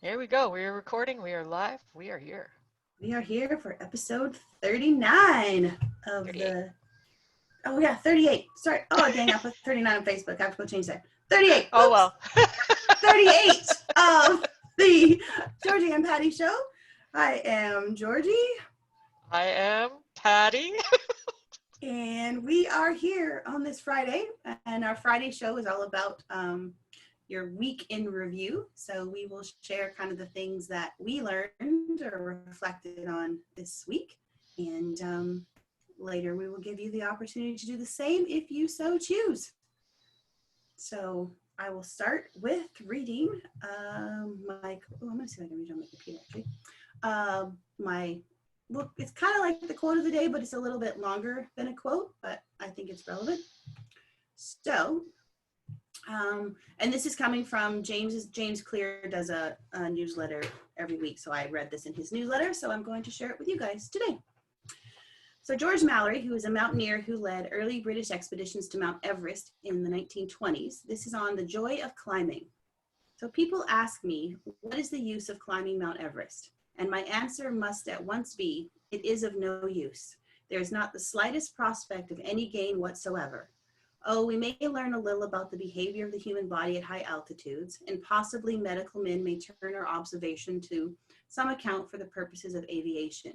Here we go. We are recording. We are live. We are here. We are here for episode 39 of 38. Oh, yeah, 38. Sorry. Oh, dang, I put 39 on Facebook. I have to go change that. 38. Oh, Whoops. well. 38 of the Georgie and Patty Show. I am Georgie. I am Patty. And we are here on this Friday. And our Friday show is all about your week in review. So we will share kind of the things that we learned or reflected on this week. And later we will give you the opportunity to do the same if you so choose. So I will start with reading I'm going to see if I can read it on my computer actually. Well, it's kind of like the quote of the day, but it's a little bit longer than a quote, but I think it's relevant. So, and this is coming from James Clear does a newsletter every week. So I read this in his newsletter. So I'm going to share it with you guys today. So George Mallory, who is a mountaineer who led early British expeditions to Mount Everest in the 1920s, this is on the joy of climbing. So people ask me, what is the use of climbing Mount Everest? And my answer must at once be, it is of no use. There is not the slightest prospect of any gain whatsoever. Oh, we may learn a little about the behavior of the human body at high altitudes, and possibly medical men may turn our observation to some account for the purposes of aviation.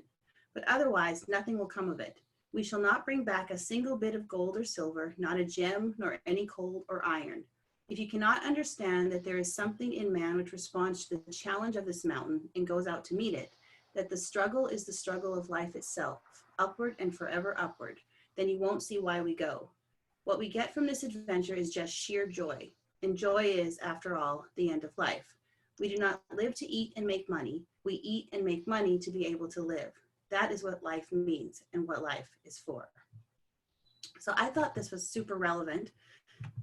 But otherwise, nothing will come of it. We shall not bring back a single bit of gold or silver, not a gem, nor any coal or iron. If you cannot understand that there is something in man which responds to the challenge of this mountain and goes out to meet it, that the struggle is the struggle of life itself, upward and forever upward, then you won't see why we go. What we get from this adventure is just sheer joy, and joy is, after all, the end of life. We do not live to eat and make money. We eat and make money to be able to live. That is what life means and what life is for. So I thought this was super relevant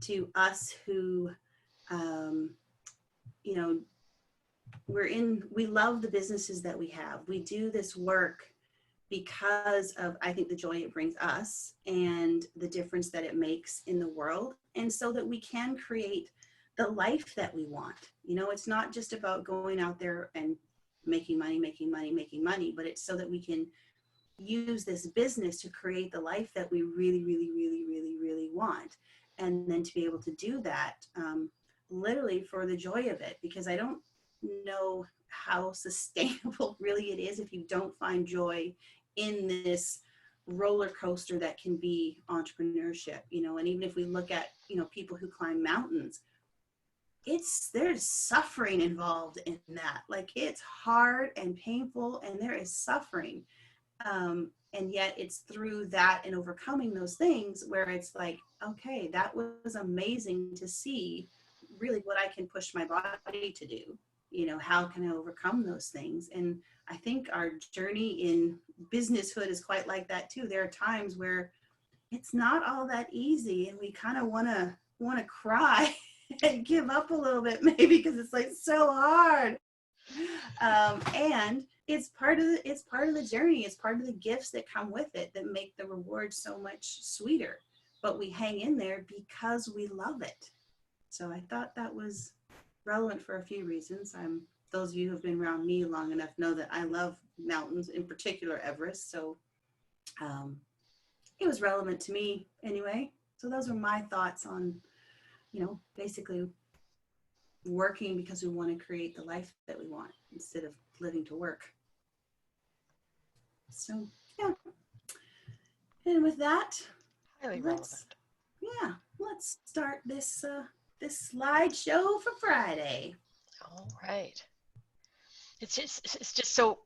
to us who, we love the businesses that we have. We do this work because of, I think, the joy it brings us and the difference that it makes in the world. And so that we can create the life that we want. It's not just about going out there and making money, but it's so that we can use this business to create the life that we really, really, really, really, really want. And then to be able to do that literally for the joy of it, because I don't know how sustainable really it is if you don't find joy in this roller coaster that can be entrepreneurship, and even if we look at, people who climb mountains, there's suffering involved in that. Like, it's hard and painful and there is suffering. And yet it's through that and overcoming those things where it's like, okay, that was amazing to see really what I can push my body to do. How can I overcome those things? And I think our journey in businesshood is quite like that too. There are times where it's not all that easy and we kind of want to cry and give up a little bit, maybe, because it's like so hard. And it's part of the journey. It's part of the gifts that come with it that make the reward so much sweeter. But we hang in there because we love it. So I thought that was relevant for a few reasons. Those of you who have been around me long enough know that I love mountains, in particular Everest. So it was relevant to me anyway. So those are my thoughts on, basically working because we want to create the life that we want instead of living to work. So yeah. And with that, Highly relevant. Let's start this slideshow for Friday. All right. It's just so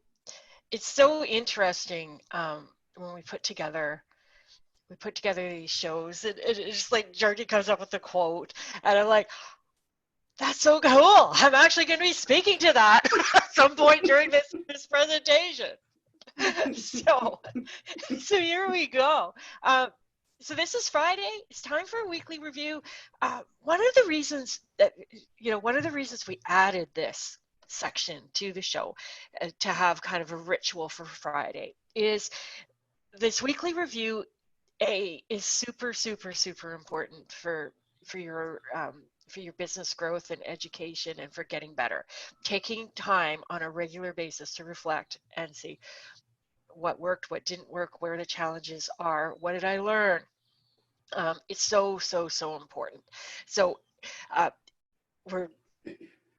interesting when we put together these shows. It's just like Georgie comes up with a quote, and I'm like, that's so cool. I'm actually going to be speaking to that at some point during this presentation. So here we go. So this is Friday. It's time for a weekly review. One of the reasons we added this section to the show to have kind of a ritual for Friday is this weekly review is super, super, super important for your for your business growth and education and for getting better. Taking time on a regular basis to reflect and see what worked, what didn't work, where the challenges are, what did I learn? It's so, so, so important. So uh, we're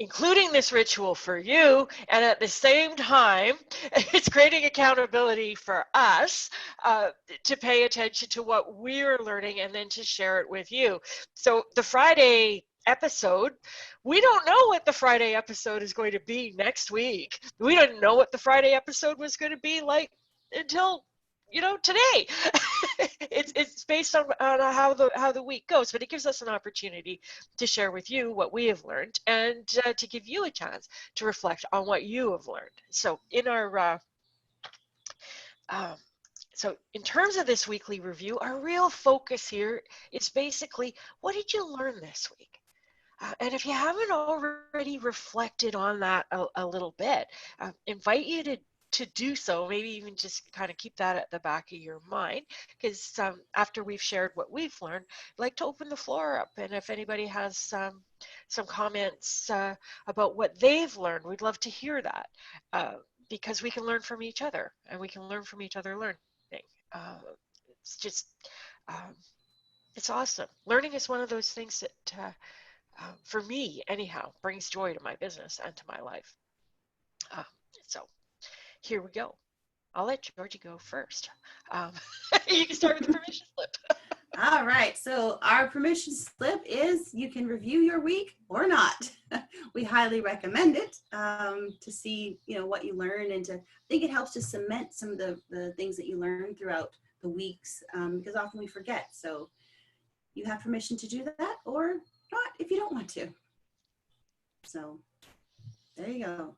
including this ritual for you, and at the same time, it's creating accountability for us to pay attention to what we're learning and then to share it with you. So the Friday episode, we don't know what the Friday episode is going to be next week. We didn't know what the Friday episode was going to be like until today. It's based on how the week goes, but it gives us an opportunity to share with you what we have learned and to give you a chance to reflect on what you have learned. So in terms of this weekly review, our real focus here is basically, what did you learn this week? And if you haven't already reflected on that a little bit, invite you to do so, maybe even just kind of keep that at the back of your mind, because after we've shared what we've learned, I'd like to open the floor up, and if anybody has some comments about what they've learned, we'd love to hear that, because we can learn from each other, and we can learn from each other learning. It's just it's awesome. Learning is one of those things that for me anyhow brings joy to my business and to my life. So here we go. I'll let Georgie go first. You can start with the permission slip. All right. So our permission slip is, you can review your week or not. We highly recommend it to see, what you learn, and I think it helps to cement some of the things that you learn throughout the weeks, because often we forget. So you have permission to do that or not if you don't want to. So there you go.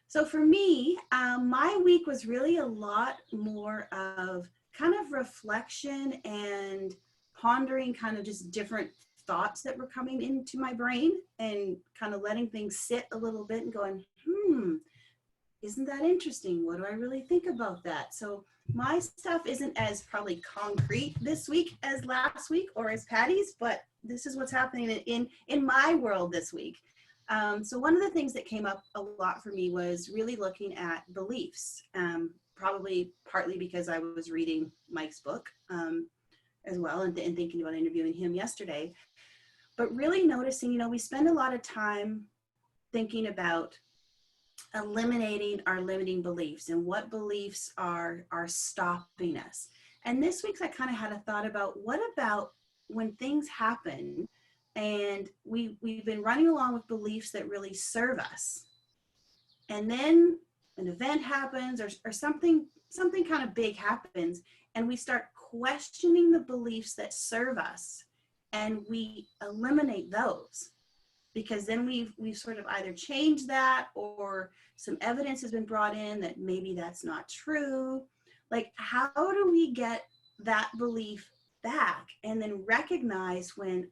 So for me, my week was really a lot more of kind of reflection and pondering kind of just different thoughts that were coming into my brain, and kind of letting things sit a little bit and going, isn't that interesting? What do I really think about that? So my stuff isn't as probably concrete this week as last week or as Patty's, but this is what's happening in my world this week. So one of the things that came up a lot for me was really looking at beliefs, probably partly because I was reading Mike's book as well, and thinking about interviewing him yesterday, but really noticing, we spend a lot of time thinking about eliminating our limiting beliefs and what beliefs are stopping us. And this week I kind of had a thought about, what about when things happen and we've been running along with beliefs that really serve us, and then an event happens or something kind of big happens, and we start questioning the beliefs that serve us, and we eliminate those, because then we've sort of either changed that, or some evidence has been brought in that maybe that's not true. Like, how do we get that belief back and then recognize when,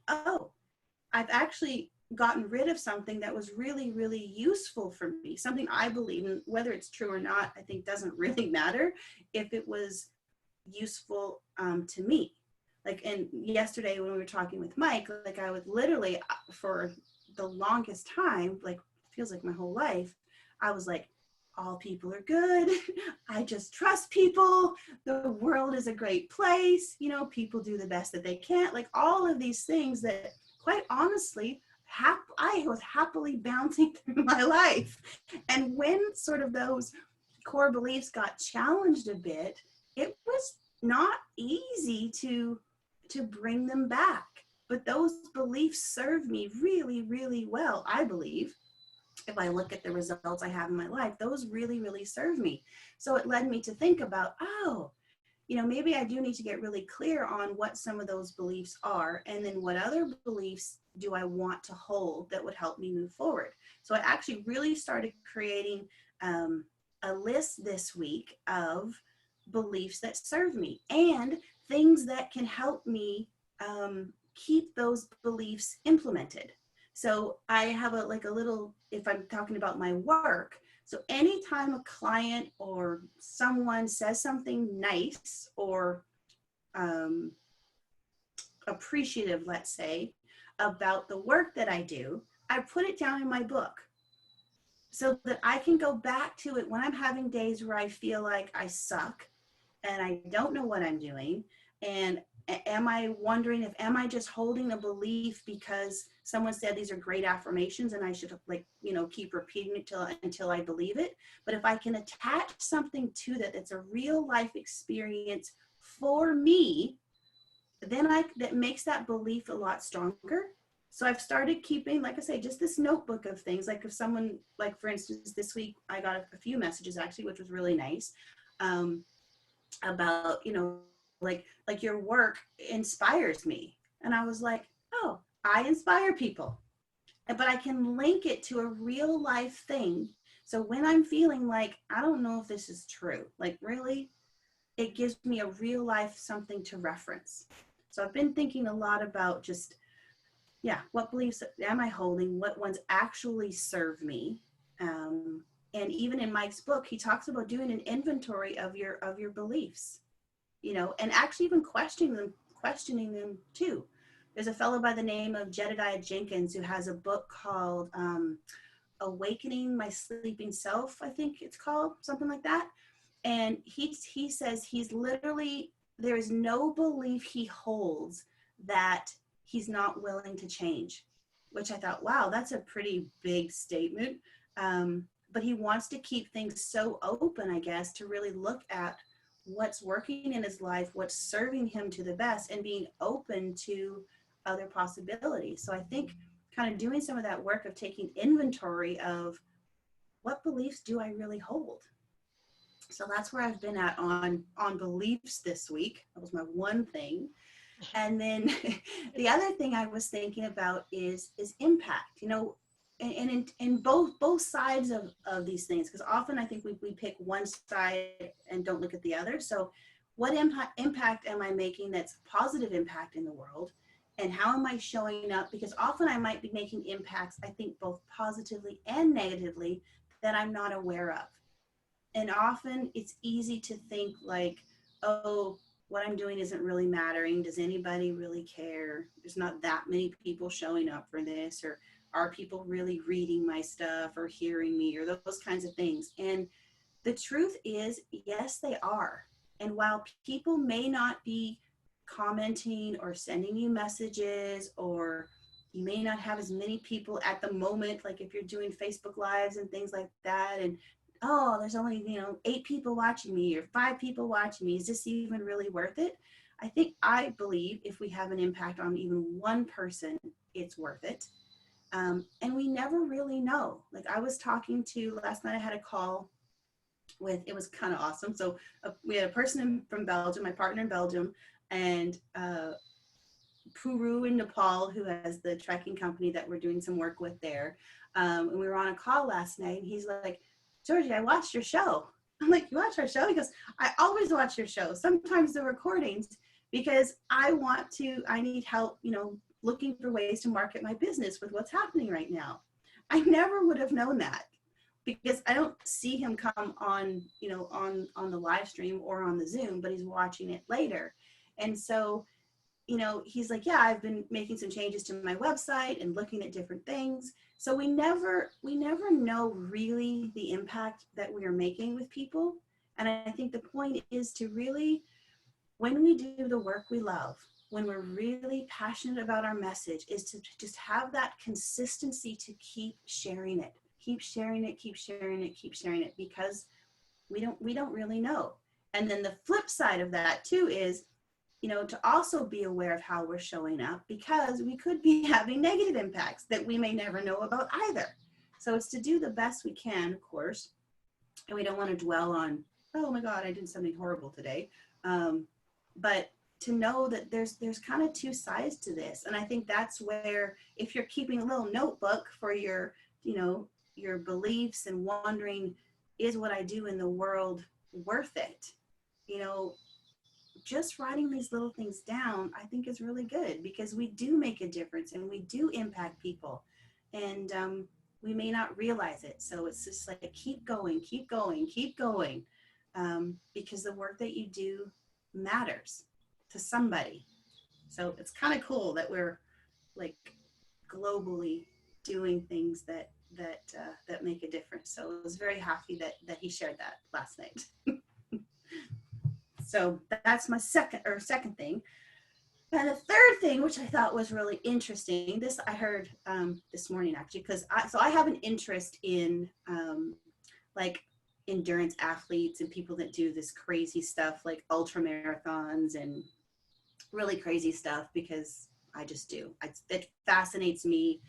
I've actually gotten rid of something that was really, really useful for me, something I believe in, whether it's true or not, I think doesn't really matter, if it was useful to me. Like, and yesterday when we were talking with Mike, like, I would literally, for the longest time, like feels like my whole life, I was like, all people are good. I just trust people. The world is a great place. People do the best that they can. Like, all of these things that, quite honestly, I was happily bouncing through my life. And when sort of those core beliefs got challenged a bit, it was not easy to bring them back. But those beliefs served me really, really well, I believe. If I look at the results I have in my life, those really, really serve me. So it led me to think about, maybe I do need to get really clear on what some of those beliefs are, and then what other beliefs do I want to hold that would help me move forward. So I actually really started creating a list this week of beliefs that serve me and things that can help me keep those beliefs implemented. So I have a little, if I'm talking about my work, so anytime a client or someone says something nice or appreciative, let's say, about the work that I do, I put it down in my book so that I can go back to it when I'm having days where I feel like I suck and I don't know what I'm doing. And am I wondering if, am I just holding a belief because someone said these are great affirmations and I should, like, you know, keep repeating it until I believe it. But if I can attach something to that, that's a real life experience for me, then that makes that belief a lot stronger. So I've started keeping, like I say, just this notebook of things. Like if someone, like for instance, this week I got a few messages actually, which was really nice, about, you know, like your work inspires me. And I was like, oh, I inspire people. But I can link it to a real life thing. So when I'm feeling like, I don't know if this is true, like really, it gives me a real life something to reference. So I've been thinking a lot about just, yeah, what beliefs am I holding? What ones actually serve me? And even in Mike's book, he talks about doing an inventory of your beliefs, you know, and actually even questioning them too. There's a fellow by the name of Jedediah Jenkins who has a book called Awakening My Sleeping Self, I think it's called, something like that. And he says he's literally, there is no belief he holds that he's not willing to change, which I thought, wow, that's a pretty big statement. But he wants to keep things so open, I guess, to really look at what's working in his life, what's serving him to the best, and being open to other possibilities. So I think kind of doing some of that work of taking inventory of what beliefs do I really hold. So that's where I've been at on beliefs this week. That was my one thing. And then the other thing I was thinking about is impact, you know, and in both sides of these things, because often I think we pick one side and don't look at the other. So what impact am I making that's positive impact in the world? And how am I showing up? Because often I might be making impacts, I think, both positively and negatively that I'm not aware of. And often it's easy to think like, oh, what I'm doing isn't really mattering. Does anybody really care? There's not that many people showing up for this, or are people really reading my stuff or hearing me, or those kinds of things. And the truth is, yes, they are. And while people may not be commenting or sending you messages, or you may not have as many people at the moment, like if you're doing Facebook Lives and things like that, and oh, there's only, you know, 8 people watching me or 5 people watching me. Is this even really worth it? I believe if we have an impact on even one person, it's worth it. And we never really know. Like I was talking to, last night I had a call with, it was kind of awesome. So we had a person from Belgium, my partner in Belgium, and Puru in Nepal, who has the trekking company that we're doing some work with there. And we were on a call last night, and he's like, Georgie, I watched your show. I'm like, you watch our show? He goes, I always watch your show, sometimes the recordings, because I need help, you know, looking for ways to market my business with what's happening right now. I never would have known that because I don't see him come on, you know, on the live stream or on the Zoom, but he's watching it later. And so, you know, he's like, yeah, I've been making some changes to my website and looking at different things. So we never know really the impact that we are making with people. And I think the point is to really, when we do the work we love, when we're really passionate about our message, is to just have that consistency to keep sharing it, keep sharing it, keep sharing it, keep sharing it, because we don't really know. And then the flip side of that too is, you know, to also be aware of how we're showing up, because we could be having negative impacts that we may never know about either. So it's to do the best we can, of course. And we don't want to dwell on, oh my God, I did something horrible today. But to know that there's kind of two sides to this. And I think that's where, if you're keeping a little notebook for your, you know, your beliefs and wondering, is what I do in the world worth it? You know, just writing these little things down, I think is really good, because we do make a difference and we do impact people, and we may not realize it. So it's just like, keep going, keep going, keep going, because the work that you do matters to somebody. So it's kind of cool that we're like globally doing things that make a difference. So I was very happy that he shared that last night. So that's my second thing. And the third thing, which I thought was really interesting, this I heard this morning actually, because I have an interest in like endurance athletes and people that do this crazy stuff like ultra marathons and really crazy stuff, because I just do. It fascinates me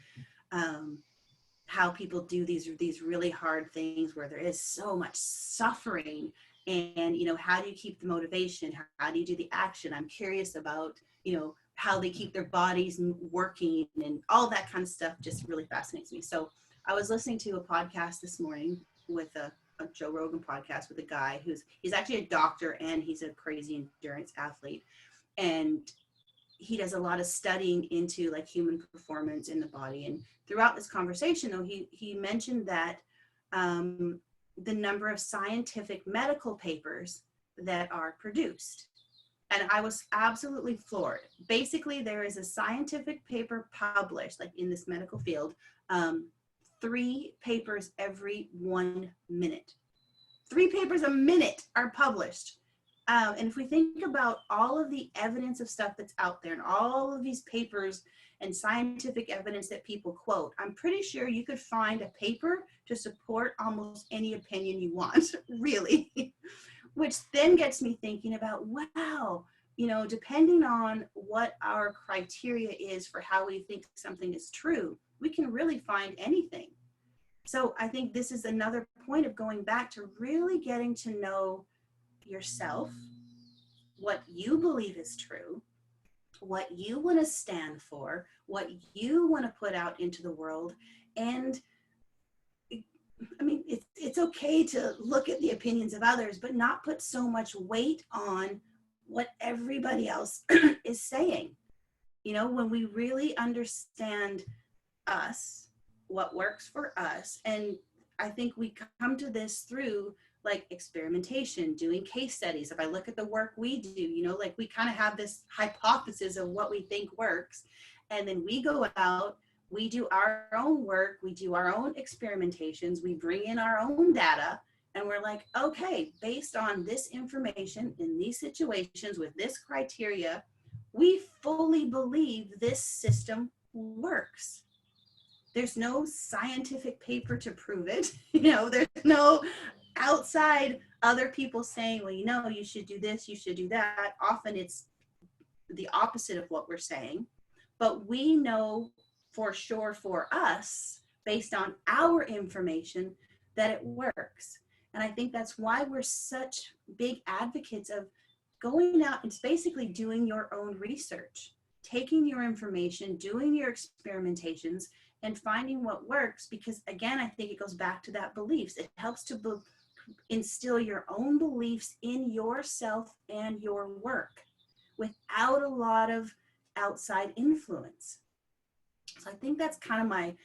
how people do these really hard things where there is so much suffering, and how do you keep the motivation? How do you do the action? I'm curious about how they keep their bodies working, and all that kind of stuff just really fascinates me. So I was listening to a podcast this morning with a Joe Rogan podcast with a guy he's actually a doctor and he's a crazy endurance athlete, and he does a lot of studying into like human performance in the body. And throughout this conversation, though, he mentioned that the number of scientific medical papers that are produced. And I was absolutely floored. Basically, there is a scientific paper published, like in this medical field, 3 papers every 1 minute. 3 papers a minute are published. And if we think about all of the evidence of stuff that's out there and all of these papers and scientific evidence that people quote, I'm pretty sure you could find a paper to support almost any opinion you want, really. Which then gets me thinking about, wow, depending on what our criteria is for how we think something is true, we can really find anything. So I think this is another point of going back to really getting to know yourself, what you believe is true, what you want to stand for, what you want to put out into the world. And I mean, it's okay to look at the opinions of others, but not put so much weight on what everybody else is saying. When we really understand us, what works for us, and I think we come to this through like experimentation, doing case studies. If I look at the work we do, like we kind of have this hypothesis of what we think works, and then we go out, we do our own work, we do our own experimentations, we bring in our own data, and we're like, okay, based on this information in these situations with this criteria, we fully believe this system works. There's no scientific paper to prove it. There's no outside other people saying, well, you should do this, you should do that. Often it's the opposite of what we're saying, but we know for sure for us, based on our information, that it works. And I think that's why we're such big advocates of going out and basically doing your own research, taking your information, doing your experimentations, and finding what works. Because again, I think it goes back to that beliefs. It helps to instill your own beliefs in yourself and your work without a lot of outside influence. So I think that's kind of my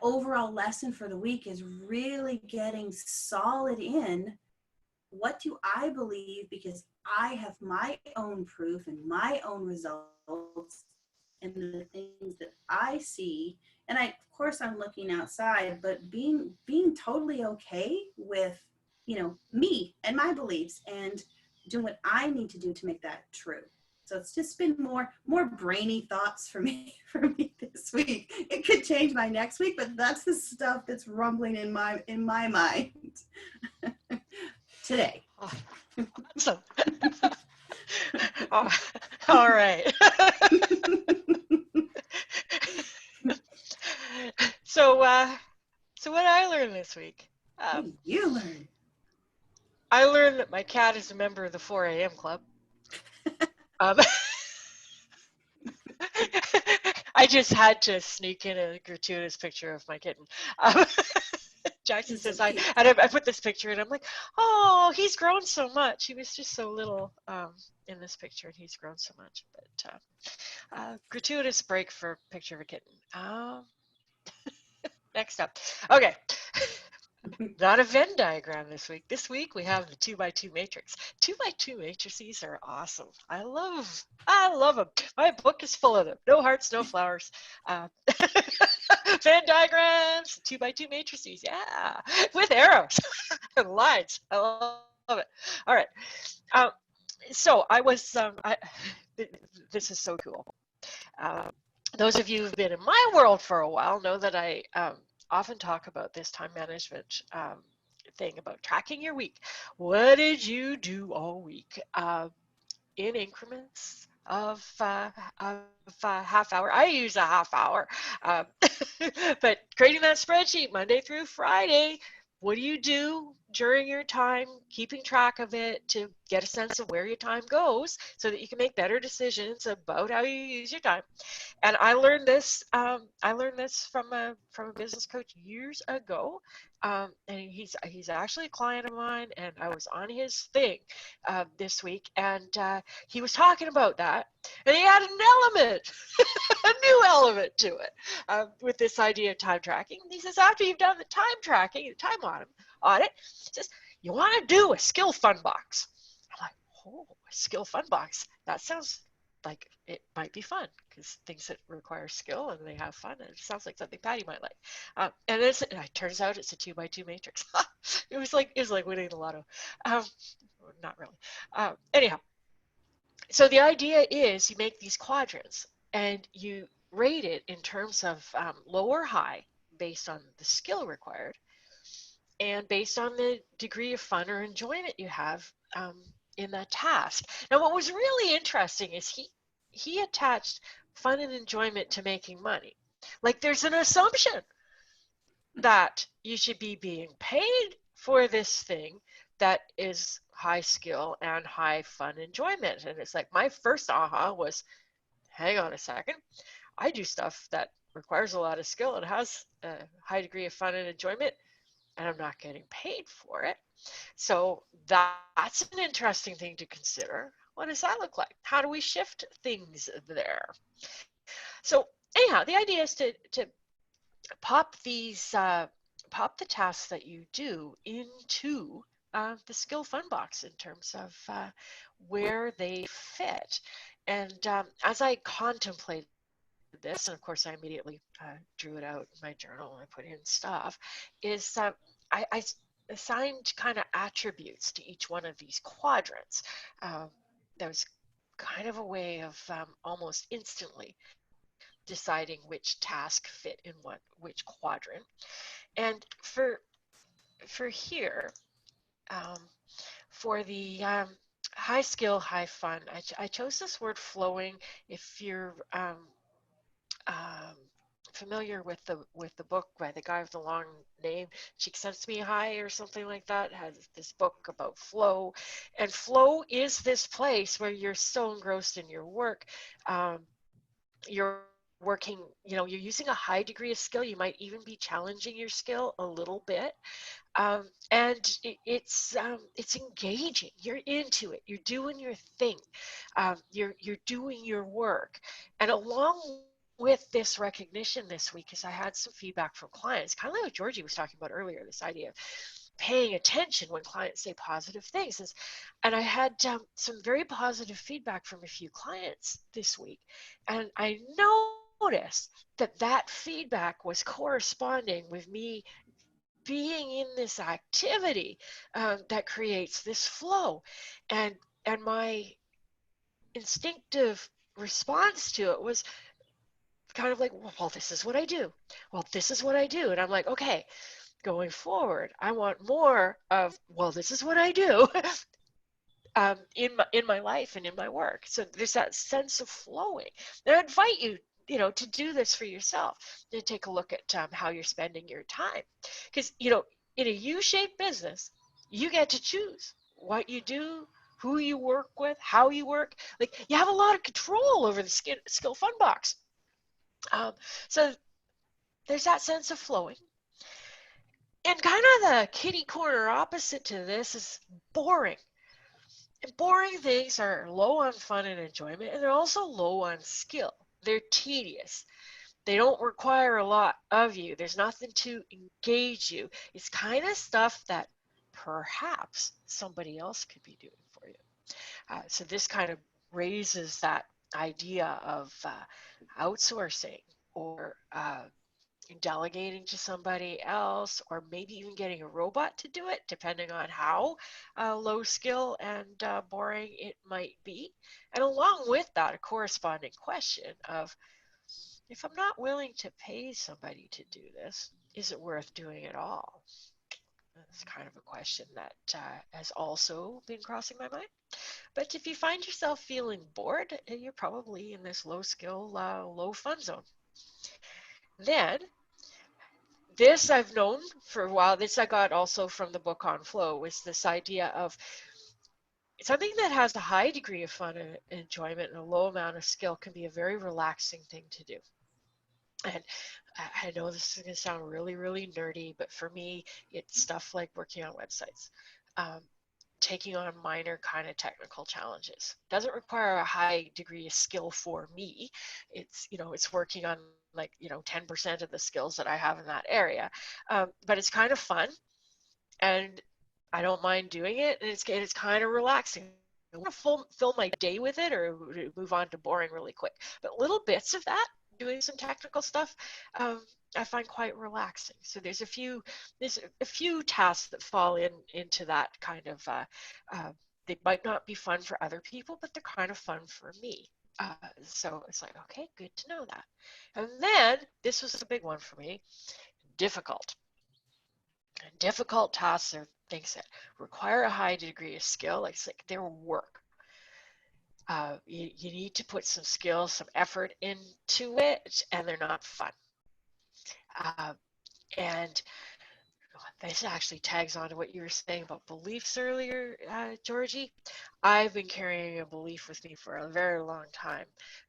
overall lesson for the week, is really getting solid in what do I believe, because I have my own proof and my own results and the things that I see. And of course I'm looking outside, but being totally okay with, me and my beliefs and doing what I need to do to make that true. So it's just been more brainy thoughts for me this week. It could change by next week, but that's the stuff that's rumbling in my mind today. Awesome. Oh, all right. So what I learned this week? What did you learn? I learned that my cat is a member of the 4 a.m. club. I just had to sneak in a gratuitous picture of my kitten. Jackson says, I put this picture in. I'm like, oh, he's grown so much. He was just so little in this picture, and he's grown so much. But gratuitous break for picture of a kitten. Next up. Okay. Not a Venn diagram this week. This week we have the 2x2 matrix. 2x2 matrices are awesome. I love them. My book is full of them. No hearts, no flowers. Uh, Venn diagrams, 2x2 matrices. Yeah, with arrows and lines. I love it. All right. Um, so I was, this is so cool. Um, those of you who've been in my world for a while know that I often talk about this time management thing about tracking your week. What did you do all week? In increments of half hour. I use a half hour, um, but creating that spreadsheet Monday through Friday. What do you do during your time, keeping track of it to get a sense of where your time goes so that you can make better decisions about how you use your time? And I learned this. I learned this from a business coach years ago, and he's actually a client of mine. And I was on his thing this week, and he was talking about that, and he had an element, a new element to it with this idea of time tracking. He says after you've done the time tracking, the time audit, he says you want to do a skill fun box. I'm like, oh, a skill fun box. That sounds like it might be fun because things that require skill and they have fun. And it sounds like something Patty might like. And it turns out it's a 2x2 matrix. It was like winning the lotto. Um, not really. Anyhow, so the idea is you make these quadrants and you rate it in terms of low or high based on the skill required and based on the degree of fun or enjoyment you have in that task. Now, what was really interesting is he attached fun and enjoyment to making money. Like there's an assumption that you should be being paid for this thing that is high skill and high fun enjoyment. And it's like my first aha was, hang on a second, I do stuff that requires a lot of skill and has a high degree of fun and enjoyment, and I'm not getting paid for it. So that's an interesting thing to consider. What does that look like? How do we shift things there? So anyhow, the idea is to pop these pop the tasks that you do into the skill fun box in terms of where they fit. And as I contemplated this, and of course I immediately drew it out in my journal and I put in stuff, is I assigned kind of attributes to each one of these quadrants. Um, that was kind of a way of almost instantly deciding which task fit in which quadrant. And for here, um, for the high skill, high fun, I chose this word flowing. If you're um, familiar with the book by the guy with the long name, Cheek Sense Me High or something like that, has this book about flow. And flow is this place where you're so engrossed in your work. You're working, you're using a high degree of skill. You might even be challenging your skill a little bit. And it's engaging. You're into it. You're doing your thing. You're doing your work. And along with this recognition this week, is I had some feedback from clients, kind of like what Georgie was talking about earlier. This idea of paying attention when clients say positive things. And I had some very positive feedback from a few clients this week. And I noticed that feedback was corresponding with me being in this activity that creates this flow. And my instinctive response to it was kind of like, well, this is what I do. Well, this is what I do. And I'm like, okay, going forward, I want more of, well, this is what I do in my life and in my work. So there's that sense of flowing. And I invite you, to do this for yourself, to take a look at how you're spending your time. Because, in a U-shaped business, you get to choose what you do, who you work with, how you work. Like you have a lot of control over the skill fun box. So there's that sense of flowing. And kind of the kitty corner opposite to this is boring. And boring things are low on fun and enjoyment, and they're also low on skill. They're tedious. They don't require a lot of you. There's nothing to engage you. It's kind of stuff that perhaps somebody else could be doing for you. So this kind of raises that idea of outsourcing or delegating to somebody else, or maybe even getting a robot to do it, depending on how low skill and boring it might be. And along with that, a corresponding question of, if I'm not willing to pay somebody to do this, is it worth doing at all? That's kind of a question that has also been crossing my mind. But if you find yourself feeling bored, you're probably in this low skill, low fun zone. Then, this I've known for a while, this I got also from the book on flow, was this idea of something that has a high degree of fun and enjoyment and a low amount of skill can be a very relaxing thing to do. And I know this is going to sound really, really nerdy, but for me, it's stuff like working on websites, taking on minor kind of technical challenges. Doesn't require a high degree of skill for me. It's working on 10% of the skills that I have in that area. But it's kind of fun, and I don't mind doing it, and it's kind of relaxing. I want to fill my day with it or move on to boring really quick. But little bits of that, doing some technical stuff, I find quite relaxing. So there's a few tasks that fall into that kind of. They might not be fun for other people, but they're kind of fun for me. So it's like, okay, good to know that. And then this was the big one for me: difficult. Difficult tasks are things that require a high degree of skill. It's like their work. You need to put some skill, some effort into it, and they're not fun. Uh, and this actually tags on to what you were saying about beliefs earlier, Georgie. I've been carrying a belief with me for a very long time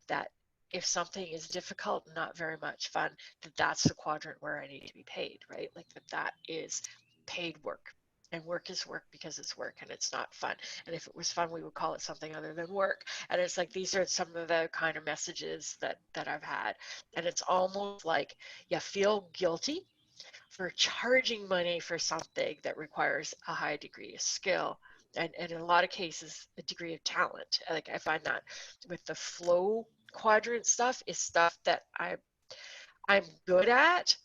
that if something is difficult and not very much fun, that's the quadrant where I need to be paid, right? Like that is paid work. And work is work because it's work and it's not fun. And if it was fun, we would call it something other than work. And it's like these are some of the kind of messages that I've had. And it's almost like you feel guilty for charging money for something that requires a high degree of skill and in a lot of cases a degree of talent. Like I find that with the flow quadrant stuff is stuff that I'm good at,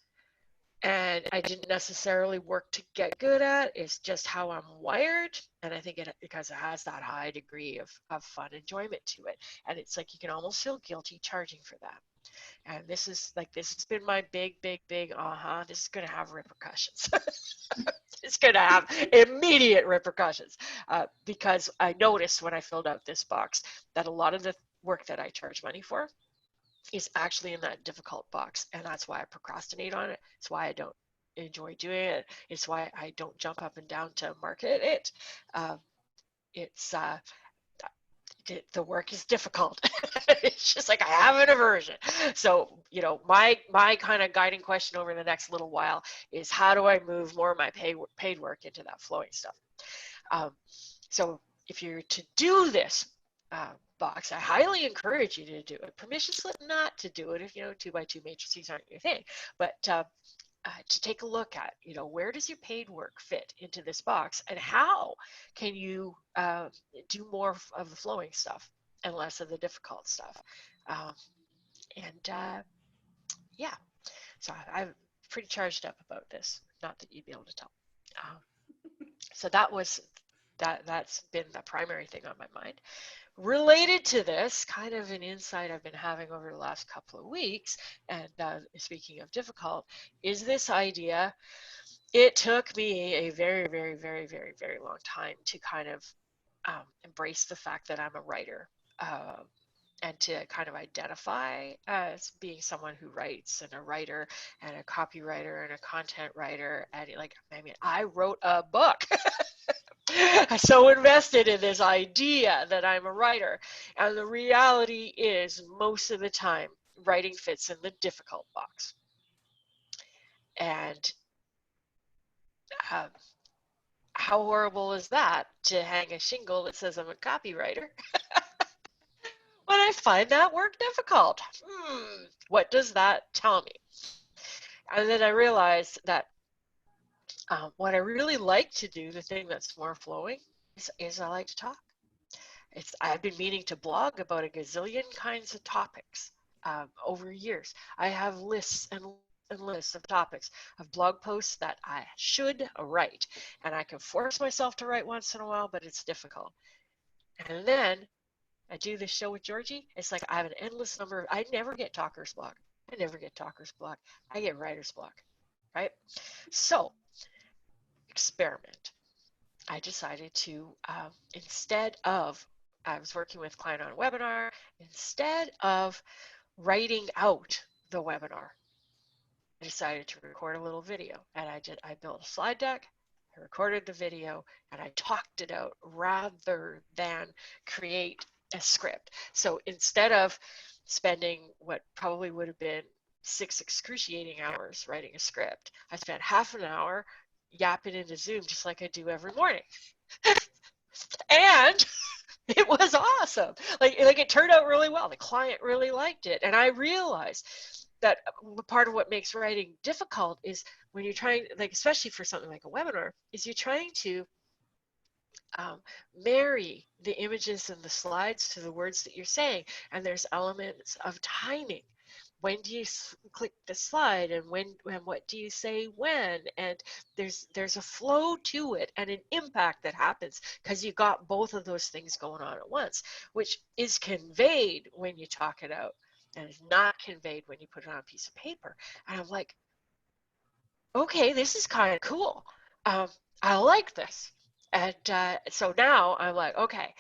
and I didn't necessarily work to get good at. It's just how I'm wired, and I think it because it has that high degree of fun enjoyment to it, and it's like you can almost feel guilty charging for that. And this has been my big this is going to have repercussions. It's going to have immediate repercussions because I noticed when I filled out this box that a lot of the work that I charge money for is actually in that difficult box, and that's why I procrastinate on it. It's why I don't enjoy doing it. It's why I don't jump up and down to market it. It's the work is difficult. It's just like I have an aversion. So, my kind of guiding question over the next little while is how do I move more of my paid work into that flowing stuff? So if you're to do this box, I highly encourage you to do it. Permission slip not to do it if 2x2 matrices aren't your thing, but to take a look at, where does your paid work fit into this box, and how can you do more of the flowing stuff and less of the difficult stuff? Yeah, so I'm pretty charged up about this. Not that you'd be able to tell. So that's been the primary thing on my mind. Related to this, kind of an insight I've been having over the last couple of weeks, and speaking of difficult, is this idea. It took me a very, very, very, very, very long time to kind of embrace the fact that I'm a writer and to kind of identify as being someone who writes and a writer and a copywriter and a content writer. And I wrote a book. I'm so invested in this idea that I'm a writer. And the reality is most of the time, writing fits in the difficult box. And how horrible is that to hang a shingle that says I'm a copywriter? When I find that work difficult. What does that tell me? And then I realized that what I really like to do, the thing that's more flowing, is I like to talk. I've been meaning to blog about a gazillion kinds of topics over years. I have lists and lists of topics of blog posts that I should write, and I can force myself to write once in a while, but it's difficult. And then I do this show with Georgie. It's like I have an endless number. I never get talker's block. I never get talker's block. I get writer's block, right? So, experiment. I decided to, instead of, I was working with a client on a webinar, instead of writing out the webinar, I decided to record a little video. And I built a slide deck, I recorded the video, and I talked it out rather than create a script. So instead of spending what probably would have been 6 excruciating hours writing a script, I spent half an hour yapping into Zoom just like I do every morning. And it was awesome. Like it turned out really well. The client really liked it. And I realized that part of what makes writing difficult is when you're trying, like especially for something like a webinar, is you're trying to marry the images and the slides to the words that you're saying. And there's elements of timing. When do you click the slide, and what do you say when? And there's a flow to it and an impact that happens because you got both of those things going on at once, which is conveyed when you talk it out and is not conveyed when you put it on a piece of paper. And I'm like, okay, this is kind of cool. I like this. And so now I'm like, okay,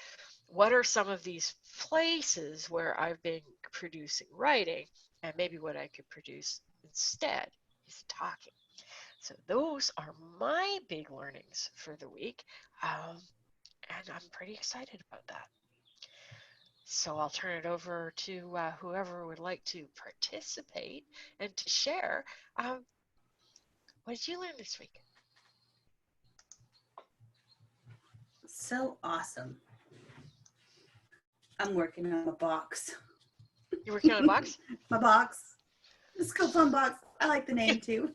what are some of these places where I've been producing writing, and maybe what I could produce instead is talking. So those are my big learnings for the week, and I'm pretty excited about that. So I'll turn it over to whoever would like to participate and to share. What did you learn this week? So awesome. I'm working on a box. You're working on a box? My box. The Skill Fun box. I like the name too.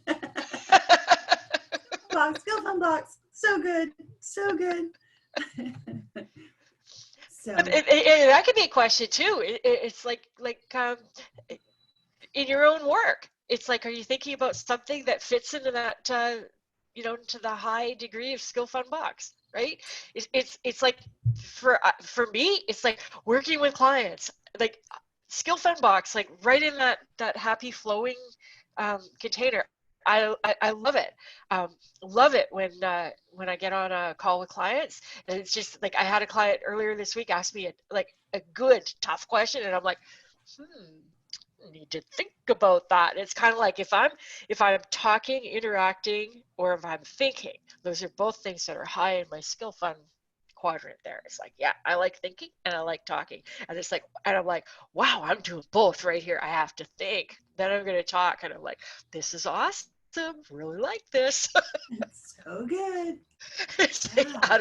Box, Skill Fun box. So good. So good. So that could be a question too. It's like in your own work. It's like, are you thinking about something that fits into that, into the high degree of Skill Fun box, right? It's like for me, it's like working with clients, like Skill Fun box, like right in that happy flowing container. I love it. Love it when I get on a call with clients, and it's just like I had a client earlier this week ask me a good tough question, and I'm like, need to think about that. It's kind of like if I'm talking, interacting, or if I'm thinking, those are both things that are high in my Skill Fun quadrant there. It's like, yeah, I like thinking and I like talking. And it's like, and I'm like, wow, I'm doing both right here. I have to think, then I'm going to talk. And I'm like, this is awesome. Really like this. it's so good. It's like, how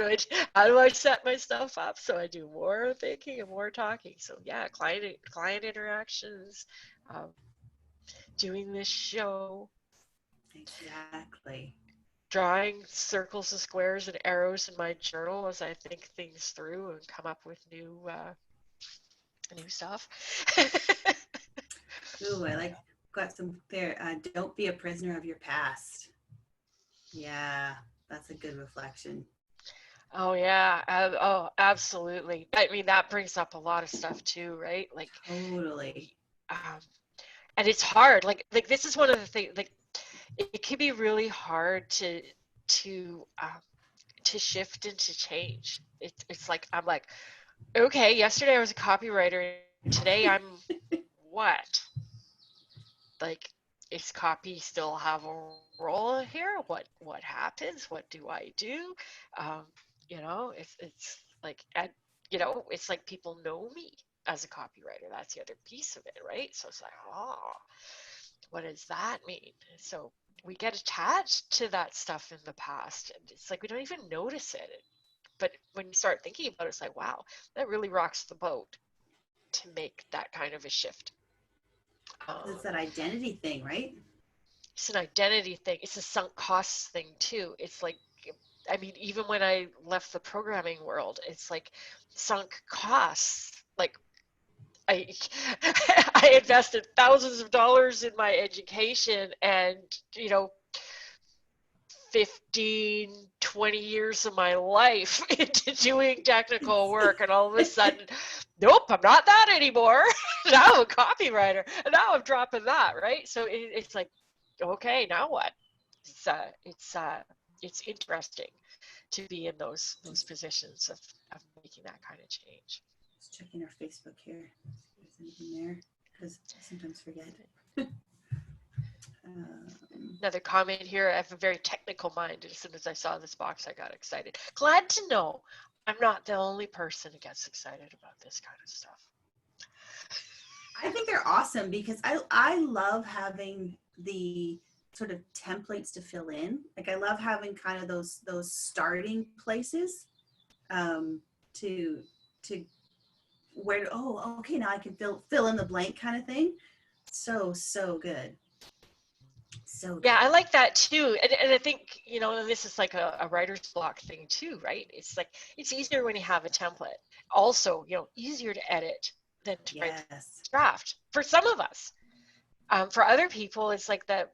do I set myself up so I do more thinking and more talking? So yeah, client interactions, doing this show, Exactly. drawing circles and squares and arrows in my journal as I think things through and come up with new stuff. Ooh, I like got some there. Don't be a prisoner of your past. Yeah, that's a good reflection. Oh yeah, absolutely. I mean, that brings up a lot of stuff too, right? Like Totally. And it's hard. Like this is one of the things. Like it can be really hard to shift and to change. It's like I'm like, okay, yesterday I was a copywriter, and today I'm what? Like, is copy still have a role here? What happens? What do I do? Um, it's like, and it's like people know me as a copywriter. That's the other piece of it, right? So it's like, oh, what does that mean? So we get attached to that stuff in the past, and it's like we don't even notice it. But when you start thinking about it, it's like, wow, that really rocks the boat. to make that kind of a shift. It's that identity thing, right? It's an identity thing. It's a sunk costs thing too. It's like, I mean, even when I left the programming world, it's like sunk costs. Like I, I invested thousands of dollars in my education, and 15, 20 years of my life into doing technical work, and all of a sudden, nope, I'm not that anymore. Now I'm a copywriter, and now I'm dropping that, right? So it's like, okay, now what? It's interesting to be in those positions of making that kind of change. Just checking our Facebook here. See if there's anything there, because I sometimes forget. Another comment here. I have a very technical mind. As soon as I saw this box, I got excited. Glad to know I'm not the only person who gets excited about this kind of stuff. I think they're awesome because I love having the sort of templates to fill in. Like I love having kind of those starting places to where, oh, okay, now I can fill in the blank kind of thing. So good. So good. Yeah, I like that too. And I think, and this is like a writer's block thing too, right? It's like, it's easier when you have a template. Also, easier to edit than to write the draft for some of us. For other people, it's like the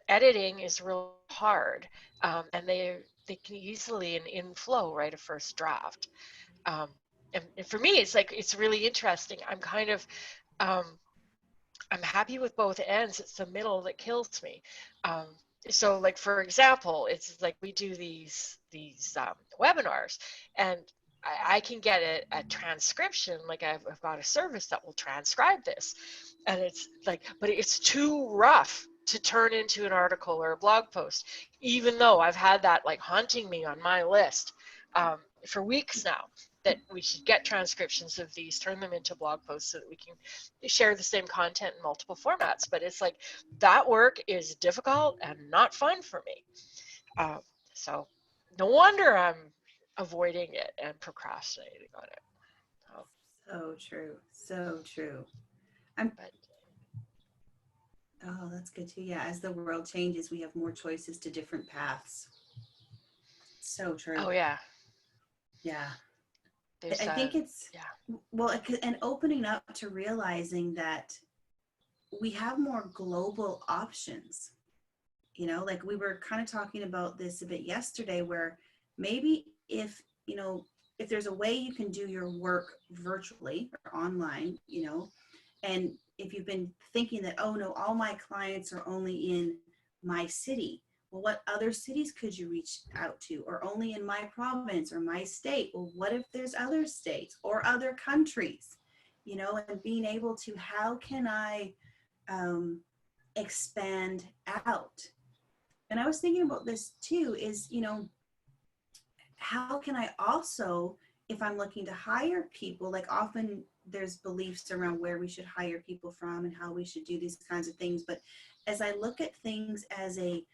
editing is real hard, and they can easily in flow write a first draft. And for me, it's like, it's really interesting. I'm kind of I'm happy with both ends. It's the middle that kills me. So like, for example, it's like we do these webinars, and I can get a transcription. Like I've got a service that will transcribe this, and it's like, but it's too rough to turn into an article or a blog post, even though I've had that like haunting me on my list for weeks now, that we should get transcriptions of these, turn them into blog posts so that we can share the same content in multiple formats. But it's like, that work is difficult and not fun for me. So no wonder I'm avoiding it and procrastinating on it. So true. So true. Oh, that's good too. Yeah, as the world changes, we have more choices to different paths. So true. Oh yeah. Yeah. I think it's, well, and opening up to realizing that we have more global options. Like we were kind of talking about this a bit yesterday, where maybe if there's a way you can do your work virtually or online, and if you've been thinking that, oh no, all my clients are only in my city, well, what other cities could you reach out to? Or only in my province or my state? Well, what if there's other states or other countries? And being able to, how can I expand out? And I was thinking about this too, is, how can I also, if I'm looking to hire people, like often there's beliefs around where we should hire people from and how we should do these kinds of things. But as I look at things as a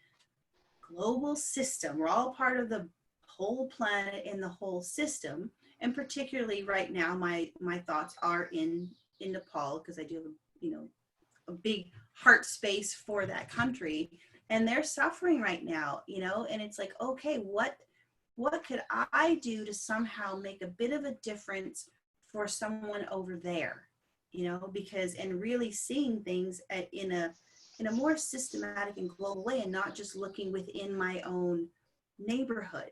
global system, we're all part of the whole planet and the whole system. And particularly right now, my thoughts are in Nepal, because I do have a big heart space for that country, and they're suffering right now, and it's like, okay, what could I do to somehow make a bit of a difference for someone over there, because, and really seeing things in a more systematic and global way, and not just looking within my own neighborhood.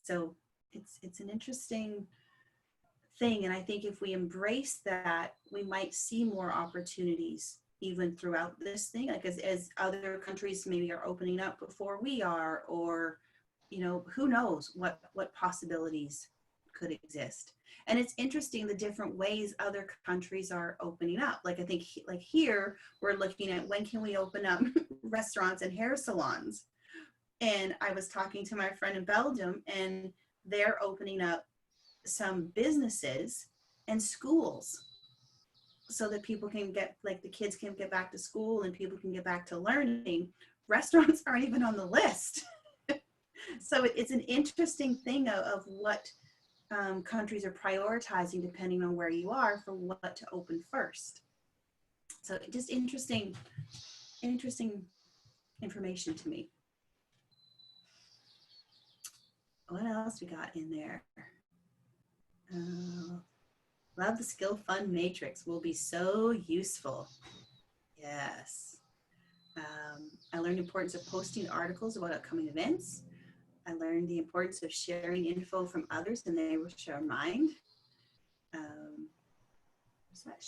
So it's an interesting thing. And I think if we embrace that, we might see more opportunities even throughout this thing, like as other countries maybe are opening up before we are, or, who knows what possibilities could exist. And it's interesting the different ways other countries are opening up. Like I think like here, we're looking at when can we open up restaurants and hair salons. And I was talking to my friend in Belgium, and they're opening up some businesses and schools so that people can get, like the kids can get back to school and people can get back to learning. Restaurants aren't even on the list. So it's an interesting thing of what countries are prioritizing depending on where you are for what to open first. So just interesting information to me. What else we got in there? Love the skill fund matrix, will be so useful. Yes. I learned the importance of posting articles about upcoming events. I learned the importance of sharing info from others and they will share mine. What's that?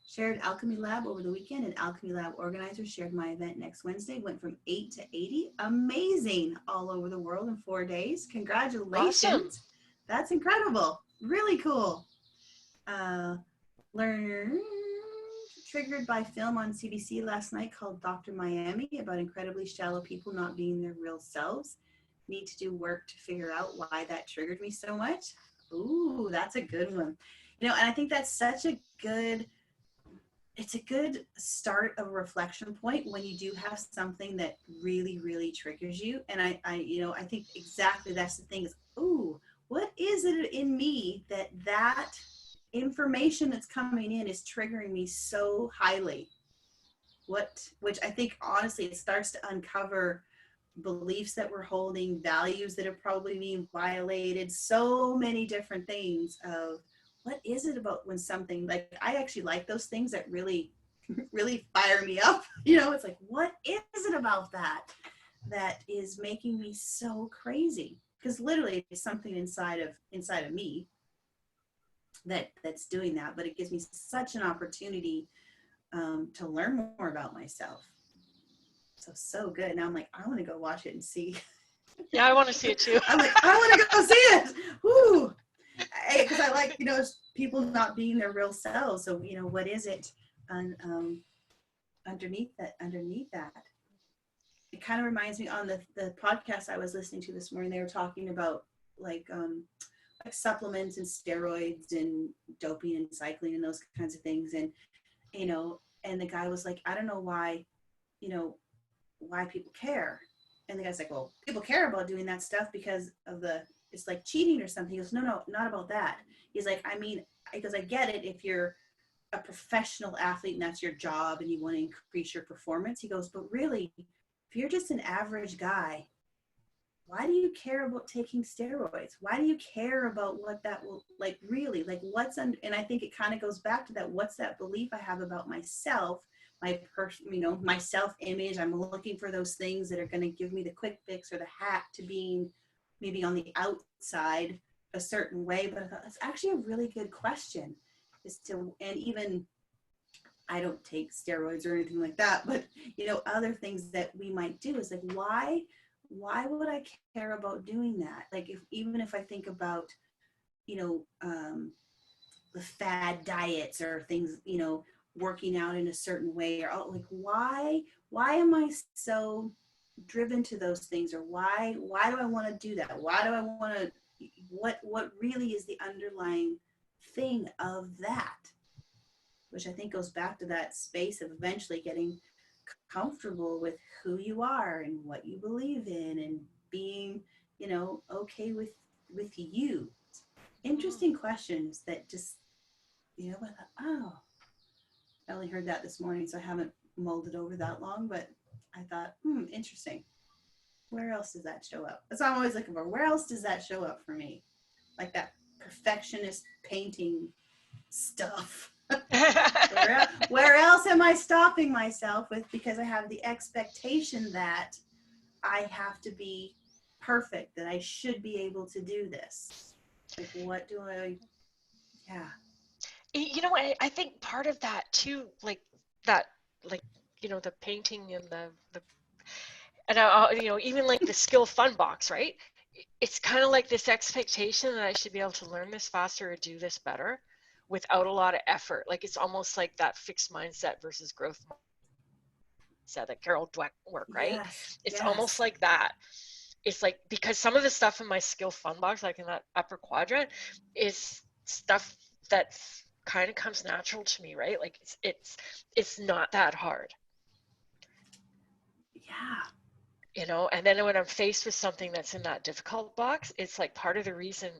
Shared Alchemy Lab over the weekend, and Alchemy Lab organizers shared my event next Wednesday. Went from 8 to 80. Amazing, all over the world in 4 days. Congratulations. Awesome. That's incredible. Really cool. Learned triggered by film on CBC last night called Dr. Miami about incredibly shallow people not being their real selves. Need to do work to figure out why that triggered me so much. Ooh, that's a good one. You know, and I think that's such a good, it's a good start of a reflection point when you do have something that really, really triggers you. And I think exactly that's the thing is, ooh, what is it in me that information that's coming in is triggering me so highly? Which I think honestly, it starts to uncover beliefs that we're holding, values that are probably being violated, so many different things of what is it about when something, like I actually like those things that really, really fire me up. You know, it's like, what is it about that is making me so crazy? Because literally it's something inside of me that's doing that, but it gives me such an opportunity to learn more about myself. So good. Now I'm like, I want to go watch it and see. Yeah, I want to see it too. I'm like, I want to go see it. Woo! Because I like, people not being their real selves. So, what is it underneath that? It kind of reminds me on the podcast I was listening to this morning, they were talking about like supplements and steroids and doping and cycling and those kinds of things. And, and the guy was like, I don't know why people care. And the guy's like, well, people care about doing that stuff because of it's like cheating or something. He goes, no, not about that. He's like, because I get it if you're a professional athlete and that's your job and you want to increase your performance. He goes, but really, if you're just an average guy, why do you care about taking steroids? Why do you care about what that will, like, really, like what's and I think it kind of goes back to that. What's that belief I have about myself, my self-image? I'm looking for those things that are going to give me the quick fix or the hack to being maybe on the outside a certain way. But I thought that's actually a really good question and even I don't take steroids or anything like that, but other things that we might do is like, why would I care about doing that? Like even if I think about, the fad diets or things, working out in a certain way or like, why am I so driven to those things? Or why do I want to do that? Why do I want to, what really is the underlying thing of that? Which I think goes back to that space of eventually getting comfortable with who you are and what you believe in and being, okay with you. Interesting questions that just, I thought, I only heard that this morning, so I haven't mulled it over that long, but I thought, interesting. Where else does that show up? That's what I'm always looking for. Where else does that show up for me? Like that perfectionist painting stuff. Where else am I stopping myself with because I have the expectation that I have to be perfect, that I should be able to do this? Like, what do I, yeah. I think part of that too, like that, like, the painting and and even like the skill fun box, right? It's kind of like this expectation that I should be able to learn this faster or do this better without a lot of effort. Like it's almost like that fixed mindset versus growth mindset that Carol Dweck work, right? It's almost like that. It's like, because some of the stuff in my skill fun box, like in that upper quadrant, is stuff that kind of comes natural to me, right? Like it's not that hard. Yeah. And then when I'm faced with something that's in that difficult box, it's like part of the reason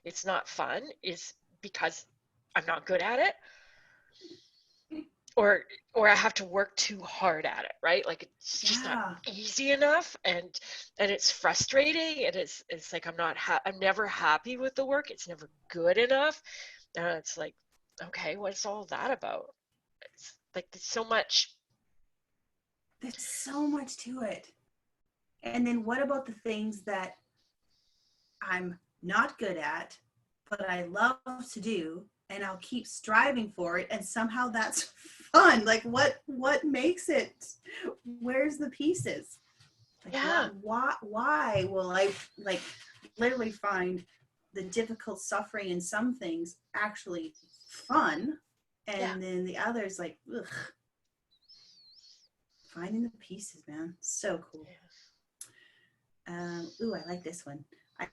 it's not fun is because I'm not good at it, or I have to work too hard at it, right? Like it's just not Yeah. easy enough, and it's frustrating, and it's like I'm never happy with the work. It's never good enough, and it's like, okay, what's all that about? It's like there's so much. There's so much to it. And then what about the things that I'm not good at, but I love to do, and I'll keep striving for it, and somehow that's fun. Like what makes it? Where's the pieces? Like Yeah, why will I like literally find the difficult suffering in some things actually fun, yeah, and then the others like ugh. Finding the pieces, man, so cool. Ooh, I like this one.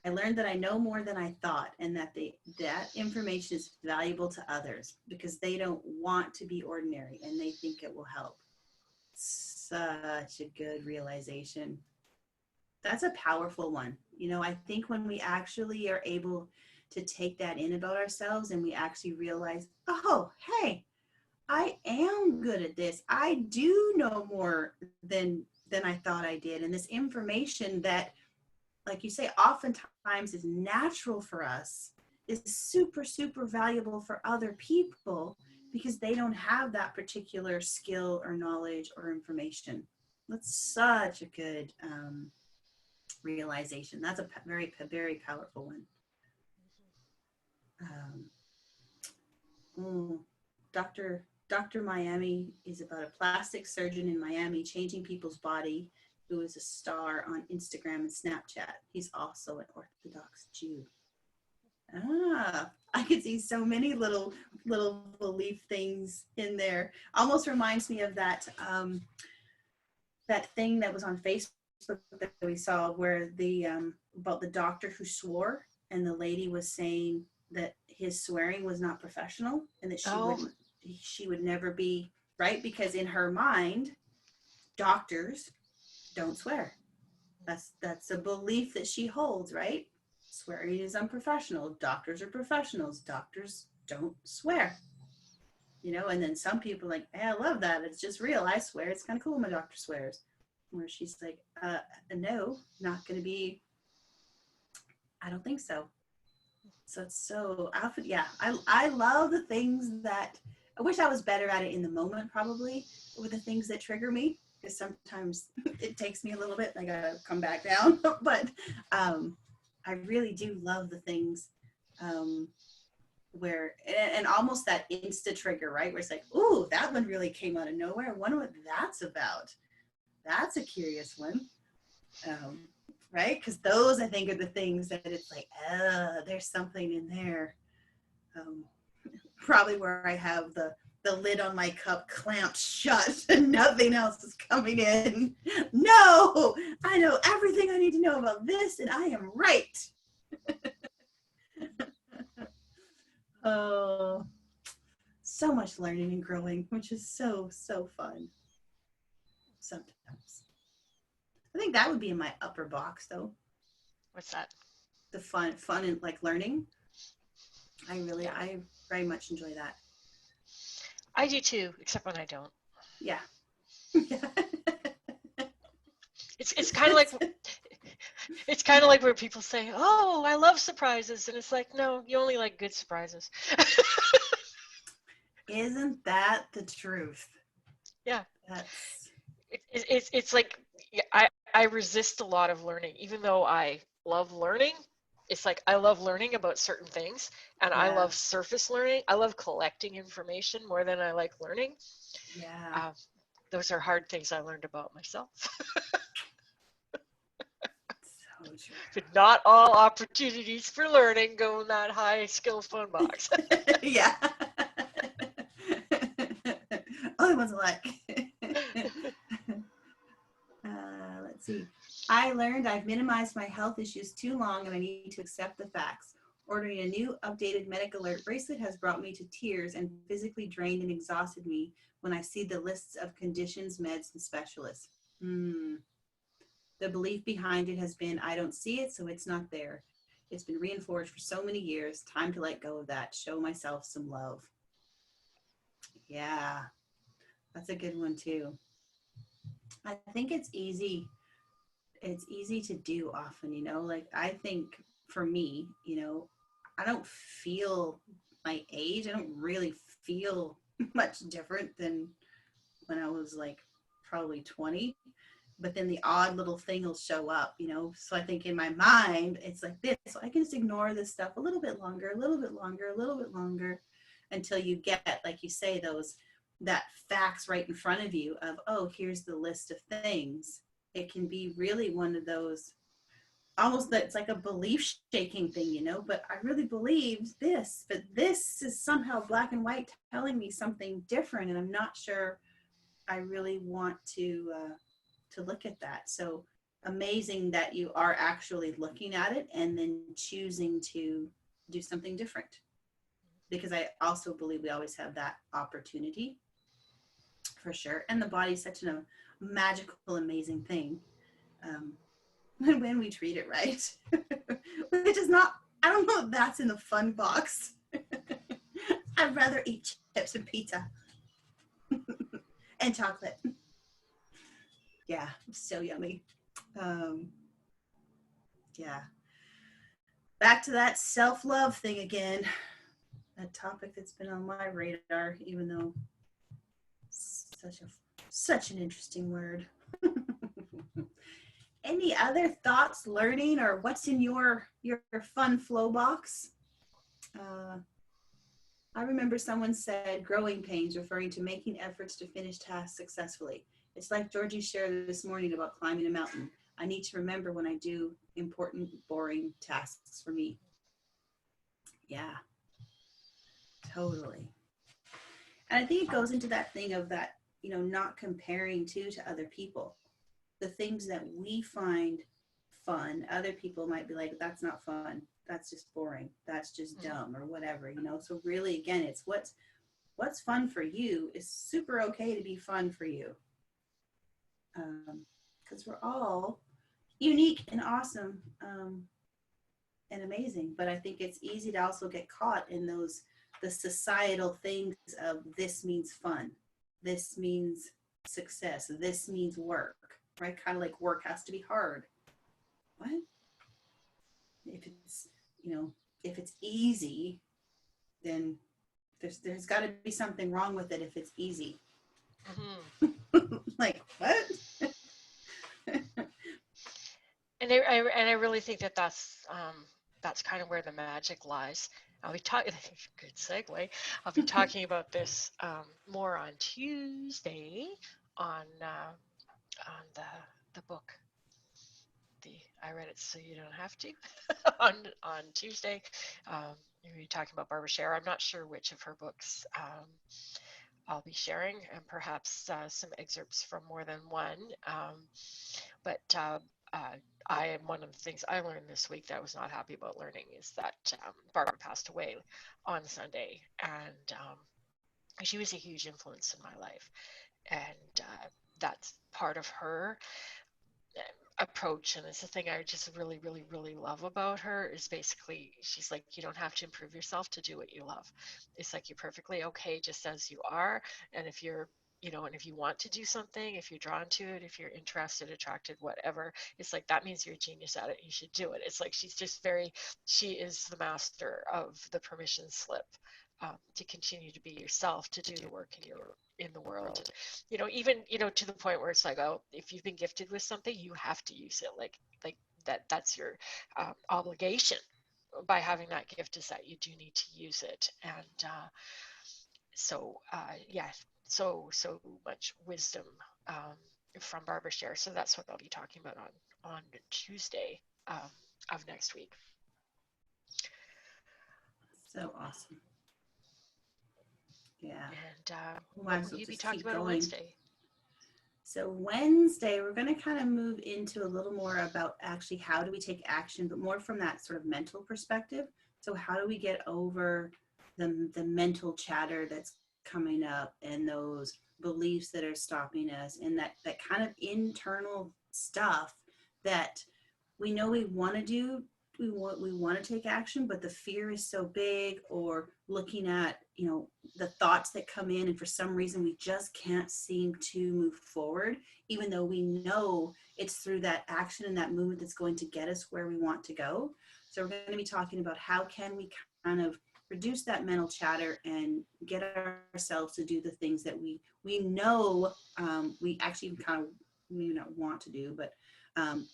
I learned that I know more than I thought, and that information is valuable to others because they don't want to be ordinary and they think it will help. Such a good realization. That's a powerful one. You know, I think when we actually are able to take that in about ourselves and we actually realize, oh, hey, I am good at this. I do know more than I thought I did. And this information that, like you say, oftentimes is natural for us is super, super valuable for other people because they don't have that particular skill or knowledge or information. That's such a good realization. That's a very, very powerful one. Um, Dr. Miami is about a plastic surgeon in Miami changing people's body who is a star on Instagram and Snapchat. He's also an Orthodox Jew. I could see so many little belief things in there. Almost reminds me of that thing that was on Facebook that we saw where the about the doctor who swore, and the lady was saying that his swearing was not professional and that oh, she would never be right because in her mind doctors don't swear. That's a belief that she holds, right? Swearing is unprofessional. Doctors are professionals. Doctors don't swear. You know, and then some people are like, hey, I love that. It's just real. I swear. It's kind of cool when my doctor swears. Where she's like, no, not going to be. I don't think so. So it's so often, yeah. I love the things that I wish I was better at it in the moment, probably, with the things that trigger me, because sometimes it takes me a little bit. I gotta come back down, but I really do love the things where and almost that insta trigger, right? Where it's like, ooh, that one really came out of nowhere. I wonder what that's about. That's a curious one. Um, right? Because those, I think, are the things that it's like, there's something in there. Um, Probably where I have the lid on my cup clamped shut and nothing else is coming in. No, I know everything I need to know about this, and I am right. Oh, so much learning and growing, which is so fun. Sometimes I think that would be in my upper box, though. what's that? The fun and like learning. Yeah, I very much enjoy that. I do too, except when I don't. Yeah. It's kind of like it's kind of like where people say, "Oh, I love surprises," and it's like, no, you only like good surprises. Isn't that the truth? Yeah, That's it's like yeah, I resist a lot of learning, even though I love learning. It's like I love learning about certain things, and I yeah, love surface learning. I love collecting information more than I like learning. yeah. Uh, those are hard things I learned about myself. So true. But not all opportunities for learning go in that high skill phone box. Yeah. Only ones alike. Let's see. I learned I've minimized my health issues too long and I need to accept the facts. Ordering a new updated medic alert bracelet has brought me to tears and physically drained and exhausted me when I see the lists of conditions, meds, and specialists. The belief behind it has been, I don't see it, so it's not there. It's been reinforced for so many years. Time to let go of that. Show myself some love. Yeah, that's a good one too. I think it's easy. It's easy to do often, you know, like I think for me, you know, I don't feel my age. I don't really feel much different than when I was like probably 20. But then the odd little thing will show up, you know. So I think in my mind, it's like this. So I can just ignore this stuff a little bit longer, a little bit longer, a little bit longer until you get, like you say, that facts right in front of you of, oh, here's the list of things. It can be really one of those almost that it's like a belief shaking thing, you know, but I really believed this, but this is somehow black and white telling me something different. And I'm not sure I really want to look at that. So amazing that you are actually looking at it and then choosing to do something different. Because I also believe we always have that opportunity for sure. And the body is such a magical, amazing thing when we treat it right. Which is not, I don't know if that's in the fun box. I'd rather eat chips and pizza and chocolate. Yeah, so yummy. Yeah. Back to that self-love thing again. A topic that's been on my radar, even though it's such an interesting word. Any other thoughts, learning, or what's in your fun flow box? I remember someone said growing pains, referring to making efforts to finish tasks successfully. It's like Georgee shared this morning about climbing a mountain. I need to remember when I do important, boring tasks for me. Yeah, totally. And I think it goes into that thing of that, you know, not comparing to other people. The things that we find fun, other people might be like, that's not fun. That's just boring. That's just dumb or whatever, you know? So really, again, it's what's fun for you is super okay to be fun for you. Because we're all unique and awesome and amazing. But I think it's easy to also get caught in the societal things of this means fun. This means success. This means work, right? Kind of like work has to be hard. What? If it's, you know, if it's easy, then there's got to be something wrong with it if it's easy. Like, what? And I really think that's kind of where the magic lies. I'll be talking. Good segue. I'll be talking about this more on Tuesday on the book. I read it so you don't have to on Tuesday. We're talking about Barbara Sher. I'm not sure which of her books I'll be sharing, and perhaps some excerpts from more than one. But one of the things I learned this week that I was not happy about learning is that Barbara passed away on Sunday, and she was a huge influence in my life, and that's part of her approach. And it's the thing I just really, really, really love about her is basically she's like, you don't have to improve yourself to do what you love. It's like you're perfectly okay just as you are, and if you're and if you want to do something, if you're drawn to it, if you're interested, attracted, whatever, it's like that means you're a genius at it. You should do it. It's like she is the master of the permission slip to continue to be yourself, to do the work in the world. Even to the point where it's like, oh, if you've been gifted with something, you have to use it. Like that's your obligation by having that gift, is that you do need to use it. And yeah. So much wisdom from Barbara Sher. So that's what I'll be talking about on Tuesday of next week. So awesome. Yeah. And what will you be talking about on Wednesday? So Wednesday, we're going to kind of move into a little more about actually how do we take action, but more from that sort of mental perspective. So how do we get over the mental chatter that's coming up and those beliefs that are stopping us, and that kind of internal stuff that we know we want to do, we want to take action, but the fear is so big, or looking at, the thoughts that come in, and for some reason we just can't seem to move forward, even though we know it's through that action and that movement that's going to get us where we want to go. So we're going to be talking about how can we kind of reduce that mental chatter and get ourselves to do the things that we know we actually kind of not want to do, but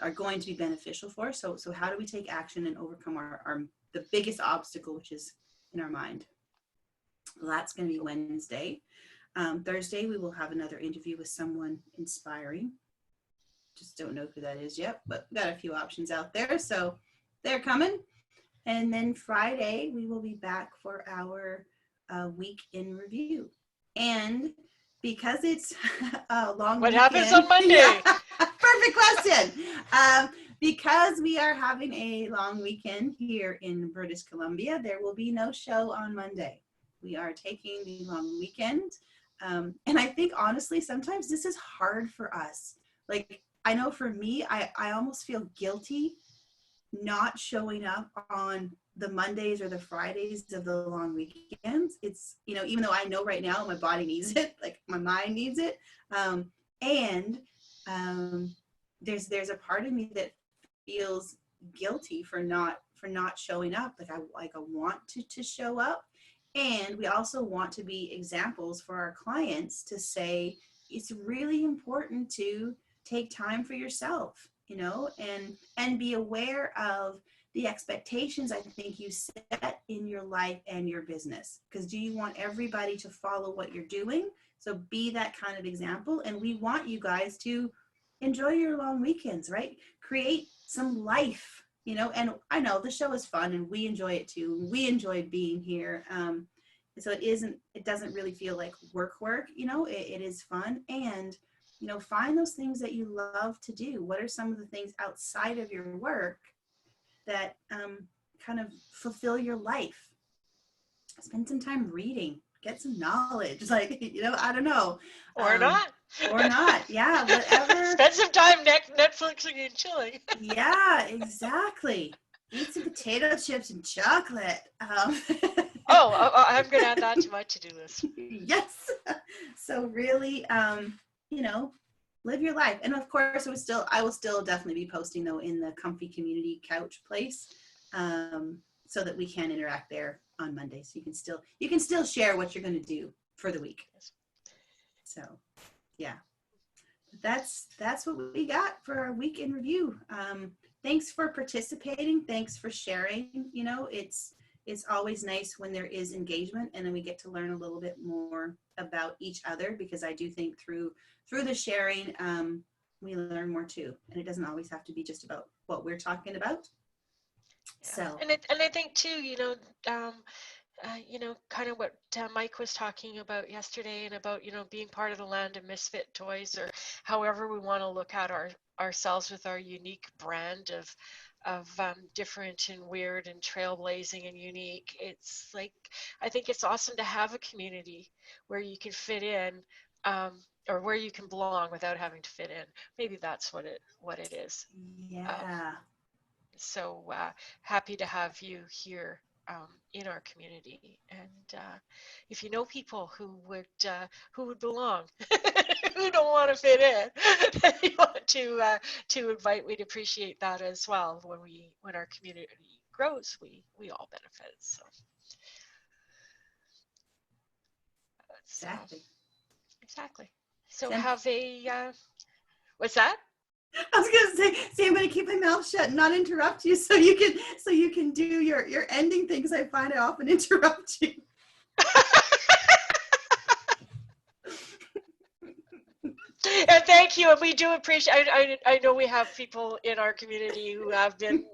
are going to be beneficial for us. So how do we take action and overcome our the biggest obstacle, which is in our mind? Well, that's going to be Wednesday. Thursday, we will have another interview with someone inspiring. Just don't know who that is yet, but we've got a few options out there. So they're coming. And then Friday, we will be back for our week in review. And because it's a long What weekend, happens on Monday? Yeah, perfect question. Because we are having a long weekend here in British Columbia, there will be no show on Monday. We are taking the long weekend. And I think, honestly, sometimes this is hard for us. Like, I know for me, I almost feel guilty not showing up on the Mondays or the Fridays of the long weekends. It's, even though I know right now my body needs it, like my mind needs it. And there's a part of me that feels guilty for not showing up. Like I want to show up. And we also want to be examples for our clients to say, it's really important to take time for yourself, and be aware of the expectations I think you set in your life and your business. Because do you want everybody to follow what you're doing? So be that kind of example. And we want you guys to enjoy your long weekends, right? Create some life, and I know the show is fun and we enjoy it too. We enjoy being here. So it doesn't really feel like work, it is fun. And find those things that you love to do. What are some of the things outside of your work that kind of fulfill your life? Spend some time reading, get some knowledge, like, I don't know. Or not. Or not. Yeah, whatever. Spend some time Netflixing and chilling. Yeah, exactly. Eat some potato chips and chocolate. I'm going to add that to my to-do list. Yes. So really, live your life. And of course, I will still definitely be posting, though, in the Comfy Community Couch place, so that we can interact there on Monday. So you can still share what you're going to do for the week. So, yeah, that's what we got for our week in review. Thanks for participating. Thanks for sharing. It's always nice when there is engagement, and then we get to learn a little bit more about each other, because I do think through the sharing, we learn more too. And it doesn't always have to be just about what we're talking about. Yeah. So, and I think too, kind of what Mike was talking about yesterday, and about, being part of the land of misfit toys, or however we want to look at ourselves with our unique brand of different and weird and trailblazing and unique. It's like, I think it's awesome to have a community where you can fit in, or where you can belong without having to fit in. Maybe that's what it is. Yeah. So happy to have you here in our community. And if you know people who would belong, who don't want to fit in, then you want to invite, we'd appreciate that as well. When our community grows, we all benefit. So exactly. So have a what's that? I was gonna say I'm gonna keep my mouth shut and not interrupt you, so you can do your ending thing, because I find I often interrupt you. And thank you, and we do appreciate. I know we have people in our community who have been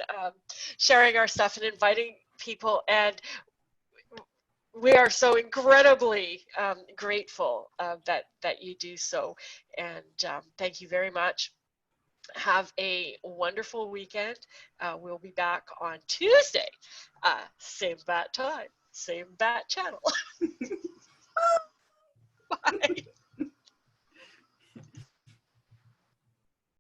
sharing our stuff and inviting people, and we are so incredibly grateful that you do so. And thank you very much. Have a wonderful weekend. We'll be back on Tuesday. Same bat time, same bat channel. Bye.